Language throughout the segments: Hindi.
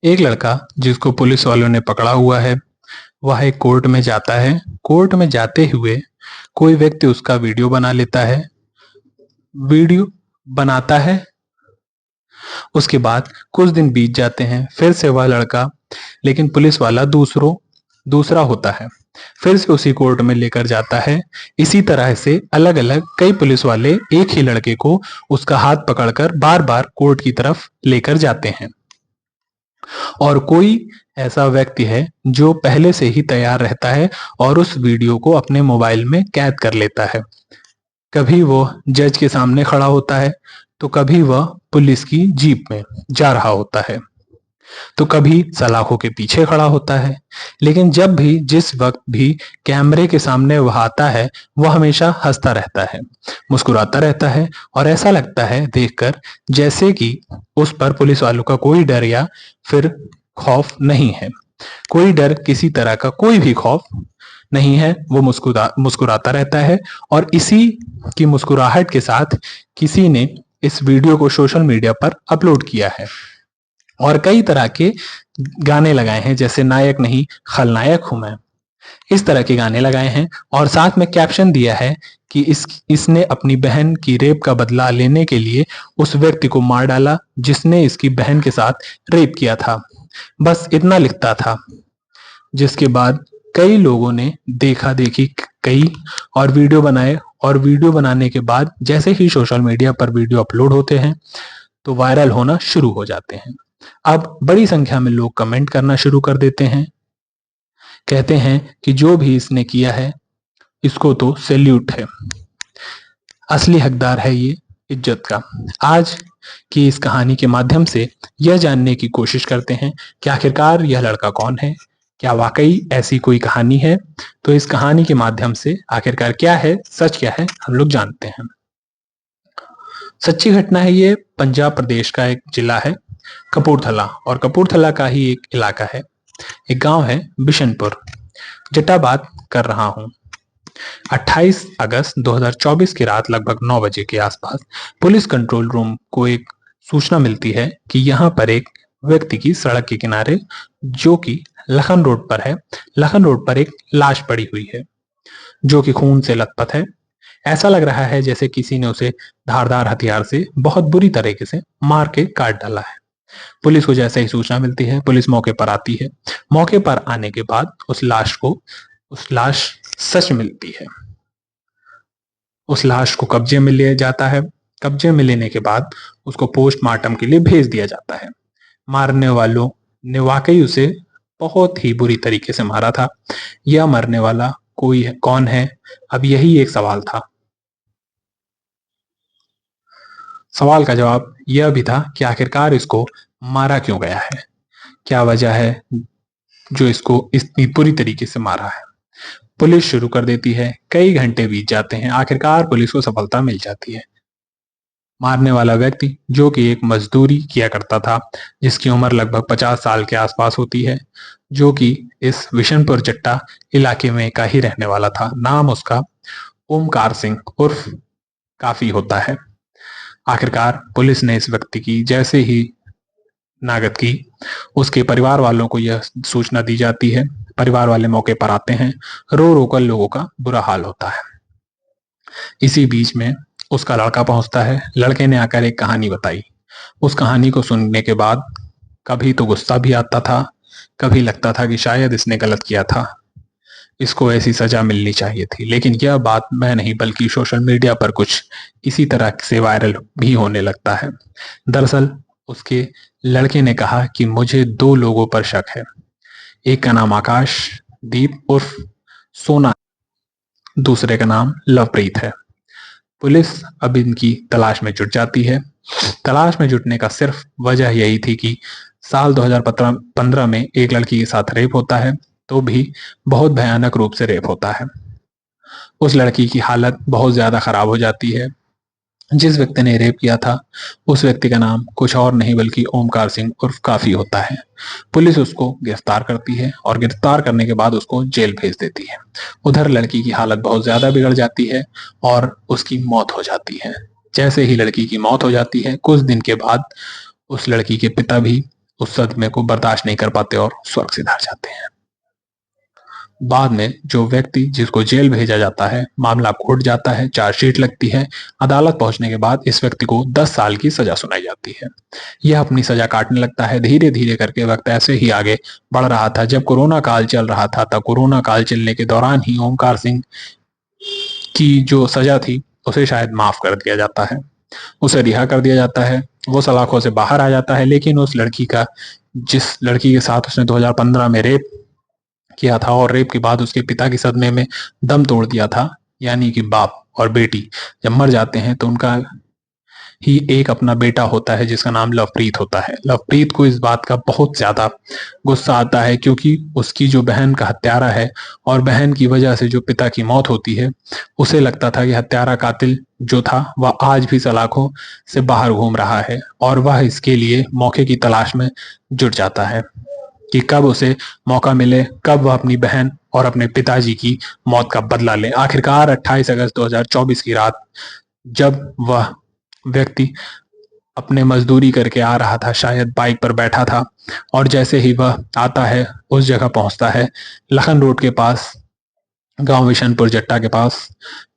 एक लड़का जिसको पुलिस वालों ने पकड़ा हुआ है, वह एक कोर्ट में जाता है। कोर्ट में जाते हुए कोई व्यक्ति उसका वीडियो बना लेता है। वीडियो बनाता है, उसके बाद कुछ दिन बीत जाते हैं, फिर से वह लड़का, लेकिन पुलिस वाला दूसरा होता है, फिर से उसी कोर्ट में लेकर जाता है। इसी तरह से अलग अलग कई पुलिस वाले एक ही लड़के को उसका हाथ पकड़कर बार बार कोर्ट की तरफ लेकर जाते हैं। और कोई ऐसा व्यक्ति है जो पहले से ही तैयार रहता है और उस वीडियो को अपने मोबाइल में कैद कर लेता है। कभी वो जज के सामने खड़ा होता है, तो कभी वह पुलिस की जीप में जा रहा होता है, तो कभी सलाखों के पीछे खड़ा होता है। लेकिन जब भी जिस वक्त भी कैमरे के सामने वह आता है, वह हमेशा हंसता रहता है, मुस्कुराता रहता है, और ऐसा लगता है देखकर जैसे कि उस पर पुलिस वालों का कोई डर या फिर खौफ नहीं है। कोई डर, किसी तरह का कोई भी खौफ नहीं है। वो मुस्कुराता रहता है, और इसी की मुस्कुराहट के साथ किसी ने इस वीडियो को सोशल मीडिया पर अपलोड किया है और कई तरह के गाने लगाए हैं, जैसे नायक नहीं खलनायक हूं मैं, इस तरह के गाने लगाए हैं। और साथ में कैप्शन दिया है कि इसने अपनी बहन की रेप का बदला लेने के लिए उस व्यक्ति को मार डाला जिसने इसकी बहन के साथ रेप किया था। बस इतना लिखता था, जिसके बाद कई लोगों ने देखा देखी कई और वीडियो बनाए, और वीडियो बनाने के बाद जैसे ही सोशल मीडिया पर वीडियो अपलोड होते हैं तो वायरल होना शुरू हो जाते हैं। अब बड़ी संख्या में लोग कमेंट करना शुरू कर देते हैं, कहते हैं कि जो भी इसने किया है इसको तो सैल्यूट है, असली हकदार है ये इज्जत का। आज की इस कहानी के माध्यम से यह जानने की कोशिश करते हैं कि आखिरकार यह लड़का कौन है, क्या वाकई ऐसी कोई कहानी है। तो इस कहानी के माध्यम से आखिरकार क्या है, सच क्या है, हम लोग जानते हैं। सच्ची घटना है ये। पंजाब प्रदेश का एक जिला है कपूरथला, और कपूरथला का ही एक इलाका है, एक गांव है बिशनपुर। जटा बात कर रहा हूं। 28 अगस्त 2024 की रात लगभग 9 बजे के आसपास पुलिस कंट्रोल रूम को एक सूचना मिलती है कि यहां पर एक व्यक्ति की सड़क के किनारे, जो कि लखन रोड पर है, लखन रोड पर एक लाश पड़ी हुई है जो कि खून से लथपथ है। ऐसा लग रहा है जैसे किसी ने उसे धारदार हथियार से बहुत बुरी तरीके से मार के काट डाला है। पुलिस को जैसे ही सूचना मिलती है, पुलिस मौके पर आती है। मौके पर आने के बाद उस लाश सच मिलती है। उस लाश को कब्जे में लिया जाता है। कब्जे में लेने के बाद उसको पोस्टमार्टम के लिए भेज दिया जाता है। मारने वालों ने वाकई उसे बहुत ही बुरी तरीके से मारा था। यह मरने वाला कौन है, अब यही एक सवाल था। सवाल का जवाब यह भी था कि आखिरकार इसको मारा क्यों गया है, क्या वजह है जो इसको इतनी बुरी तरीके से मारा है। पुलिस शुरू कर देती है, कई घंटे बीत जाते हैं, आखिरकार पुलिस को सफलता मिल जाती है। मारने वाला व्यक्ति जो कि एक मजदूरी किया करता था, जिसकी उम्र लगभग 50 साल के आसपास होती है, जो कि इस विशनपुर जट्टा इलाके में का ही रहने वाला था। नाम उसका ओमकार सिंह उर्फ काफी होता है। आखिरकार पुलिस ने इस व्यक्ति की जैसे ही नागत की, उसके परिवार वालों को यह सूचना दी जाती है। परिवार वाले मौके पर आते हैं। रो रो कर लोगों का बुरा हाल होता है। इसी बीच में उसका लड़का पहुंचता है। लड़के ने आकर एक कहानी बताई। उस कहानी को सुनने के बाद कभी तो गुस्सा भी आता था, कभी लगता था कि शायद इसने गलत किया था, इसको ऐसी सजा मिलनी चाहिए थी। लेकिन यह बात मैं नहीं बल्कि सोशल मीडिया पर कुछ इसी तरह से वायरल भी होने लगता है। दरअसल उसके लड़के ने कहा कि मुझे 2 लोगों पर शक है। एक का नाम आकाश दीप उर्फ सोना, दूसरे का नाम लवप्रीत है। पुलिस अब इनकी तलाश में जुट जाती है। तलाश में जुटने का सिर्फ वजह यही थी कि साल 2015 में एक लड़की के साथ रेप होता है, तो भी बहुत भयानक रूप से रेप होता है। उस लड़की की हालत बहुत ज्यादा खराब हो जाती है। जिस व्यक्ति ने रेप किया था, उस व्यक्ति का नाम कुछ और नहीं बल्कि ओमकार सिंह उर्फ काफी होता है। पुलिस उसको गिरफ्तार करती है और गिरफ्तार करने के बाद उसको जेल भेज देती है। उधर लड़की की हालत बहुत ज्यादा बिगड़ जाती है और उसकी मौत हो जाती है। जैसे ही लड़की की मौत हो जाती है, कुछ दिन के बाद उस लड़की के पिता भी उस सदमे को बर्दाश्त नहीं कर पाते और स्वर्ग सिधार जाते हैं। बाद में जो व्यक्ति जिसको जेल भेजा जाता है, मामला कोर्ट जाता है, चार्जशीट लगती है। अदालत पहुंचने के बाद इस व्यक्ति को 10 साल की सजा सुनाई जाती है। यह अपनी सजा काटने लगता है। धीरे धीरे करके वक्त ऐसे ही आगे बढ़ रहा था। जब कोरोना काल चल रहा था, तब कोरोना काल चलने के दौरान ही ओमकार सिंह की जो सजा थी उसे शायद माफ कर दिया जाता है, उसे रिहा कर दिया जाता है। वो सलाखों से बाहर आ जाता है। लेकिन उस लड़की का, जिस लड़की के साथ उसने 2015 में रेप किया था और रेप के बाद उसके पिता के सदमे में दम तोड़ दिया था, यानी कि बाप और बेटी जब मर जाते हैं तो उनका ही एक अपना बेटा होता है जिसका नाम लवप्रीत होता है। लवप्रीत को इस बात का बहुत ज्यादा गुस्सा आता है, क्योंकि उसकी जो बहन का हत्यारा है और बहन की वजह से जो पिता की मौत होती है, उसे लगता था कि हत्यारा कातिल जो था वह आज भी सलाखों से बाहर घूम रहा है, और वह इसके लिए मौके की तलाश में जुट जाता है कि कब उसे मौका मिले, कब वह अपनी बहन और अपने पिताजी की मौत का बदला ले। आखिरकार 28 अगस्त 2024 की रात, जब वह व्यक्ति अपने मजदूरी करके आ रहा था, शायद बाइक पर बैठा था, और जैसे ही वह आता है, उस जगह पहुंचता है लखन रोड के पास, गांव विशनपुर जट्टा के पास,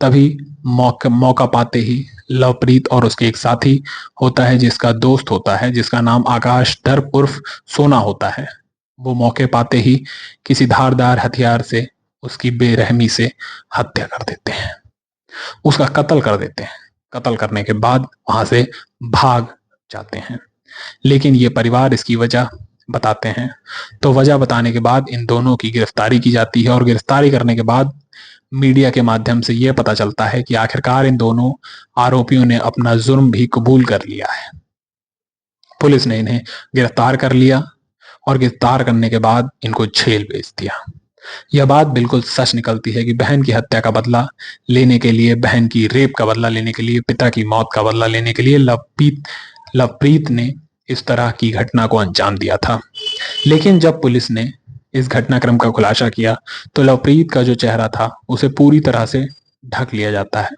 तभी मौका पाते ही लवप्रीत और उसके एक साथी होता है जिसका दोस्त होता है, जिसका नाम आकाश दर्प उर्फ सोना होता है। वो मौके पाते ही किसी धारदार हथियार से उसकी बेरहमी से हत्या कर देते हैं, उसका कत्ल कर देते हैं। कत्ल करने के बाद वहां से भाग जाते हैं। लेकिन ये परिवार इसकी वजह बताते हैं। तो वजह बताने के बाद इन दोनों की गिरफ्तारी की जाती है, और गिरफ्तारी करने के बाद मीडिया के माध्यम से यह पता चलता है कि आखिरकार इन दोनों आरोपियों ने अपना जुर्म भी कबूल कर लिया है। पुलिस ने इन्हें गिरफ्तार कर लिया, और गिरफ्तार करने के बाद इनको जेल भेज दिया। यह बात बिल्कुल सच निकलती है कि बहन की हत्या का बदला लेने के लिए, बहन की रेप का बदला लेने के लिए, पिता की मौत का बदला लेने के लिए लवप्रीत ने इस तरह की घटना को अंजाम दिया था। लेकिन जब पुलिस ने इस घटनाक्रम का खुलासा किया तो लवप्रीत का जो चेहरा था उसे पूरी तरह से ढक लिया जाता है।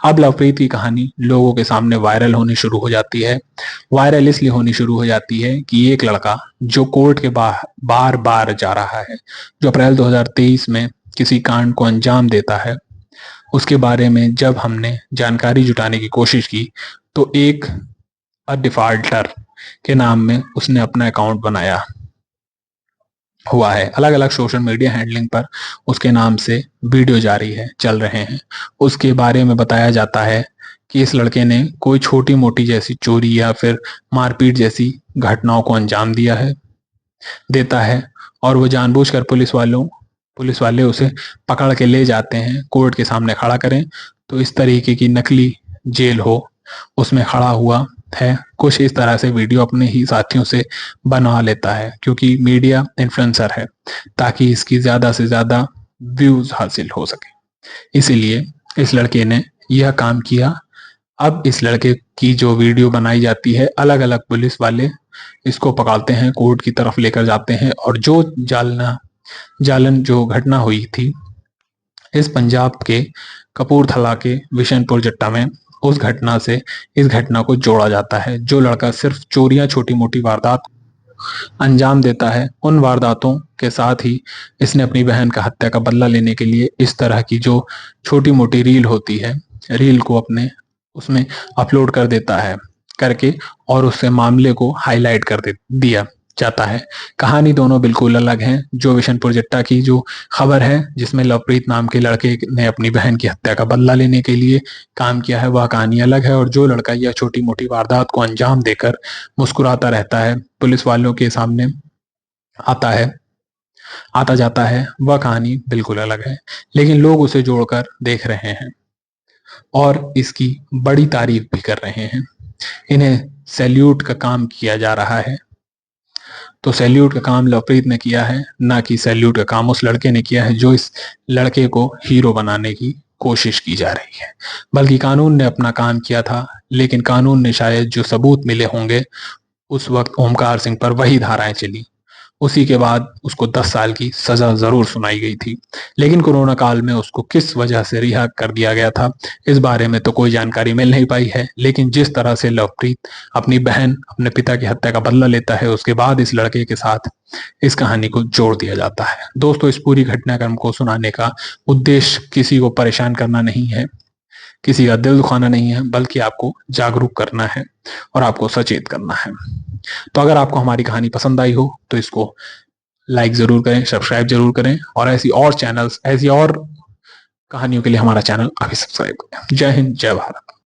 अब लवप्रीत की कहानी लोगों के सामने वायरल होनी शुरू हो जाती है। वायरल इसलिए होनी शुरू हो जाती है कि एक लड़का जो कोर्ट के बार बार जा रहा है, जो अप्रैल 2023 में किसी कांड को अंजाम देता है, उसके बारे में जब हमने जानकारी जुटाने की कोशिश की तो एक डिफाल्टर के नाम में उसने अपना अकाउंट बनाया हुआ है। अलग अलग सोशल मीडिया हैंडलिंग पर उसके नाम से वीडियो जारी है, चल रहे हैं। उसके बारे में बताया जाता है कि इस लड़के ने कोई छोटी मोटी जैसी चोरी या फिर मारपीट जैसी घटनाओं को अंजाम देता है, और वो जानबूझकर पुलिस वाले उसे पकड़ के ले जाते हैं, कोर्ट के सामने खड़ा करें तो इस तरीके की नकली जेल हो उसमें खड़ा हुआ है। कुछ इस तरह से वीडियो अपने ही साथियों से बनवा लेता है, क्योंकि मीडिया इन्फ्लुएंसर है, ताकि इसकी ज्यादा से ज्यादा व्यूज हासिल हो सके। इसीलिए इस लड़के ने यह काम किया। अब इस लड़के की जो वीडियो बनाई जाती है, अलग अलग पुलिस वाले इसको पकड़ते हैं, कोर्ट की तरफ लेकर जाते हैं, और जो जालन जो घटना हुई थी इस पंजाब के कपूरथला के विशनपुर जट्टा में, उस घटना से इस घटना को जोड़ा जाता है। जो लड़का सिर्फ चोरियां, छोटी मोटी वारदात अंजाम देता है, उन वारदातों के साथ ही इसने अपनी बहन का हत्या का बदला लेने के लिए इस तरह की जो छोटी मोटी रील होती है, रील को अपने उसमें अपलोड कर देता है करके, और उससे मामले को हाईलाइट कर दिया जाता है। कहानी दोनों बिल्कुल अलग हैं। जो विशनपुर जट्टा की जो खबर है जिसमें लवप्रीत नाम के लड़के ने अपनी बहन की हत्या का बदला लेने के लिए काम किया है, वह कहानी अलग है। और जो लड़का यह छोटी मोटी वारदात को अंजाम देकर मुस्कुराता रहता है, पुलिस वालों के सामने आता जाता है, वह कहानी बिल्कुल अलग है। लेकिन लोग उसे जोड़कर देख रहे हैं और इसकी बड़ी तारीफ भी कर रहे हैं। इन्हें सैल्यूट का काम किया जा रहा है। तो सैल्यूट का काम लवप्रीत ने किया है, ना कि सैल्यूट का काम उस लड़के ने किया है जो इस लड़के को हीरो बनाने की कोशिश की जा रही है। बल्कि कानून ने अपना काम किया था, लेकिन कानून ने शायद जो सबूत मिले होंगे उस वक्त ओमकार सिंह पर वही धाराएं चली। उसी के बाद उसको 10 साल की सजा जरूर सुनाई गई थी। लेकिन कोरोना काल में उसको किस वजह से रिहा कर दिया गया था, इस बारे में तो कोई जानकारी मिल नहीं पाई है। लेकिन जिस तरह से लवप्रीत अपनी बहन, अपने पिता की हत्या का बदला लेता है, उसके बाद इस लड़के के साथ इस कहानी को जोड़ दिया जाता है। दोस्तों, इस पूरी घटनाक्रम को सुनाने का उद्देश्य किसी को परेशान करना नहीं है, किसी का दिल दुखाना नहीं है, बल्कि आपको जागरूक करना है और आपको सचेत करना है। तो अगर आपको हमारी कहानी पसंद आई हो तो इसको लाइक जरूर करें, सब्सक्राइब जरूर करें, और ऐसी और कहानियों के लिए हमारा चैनल अभी सब्सक्राइब करें। जय हिंद, जय भारत।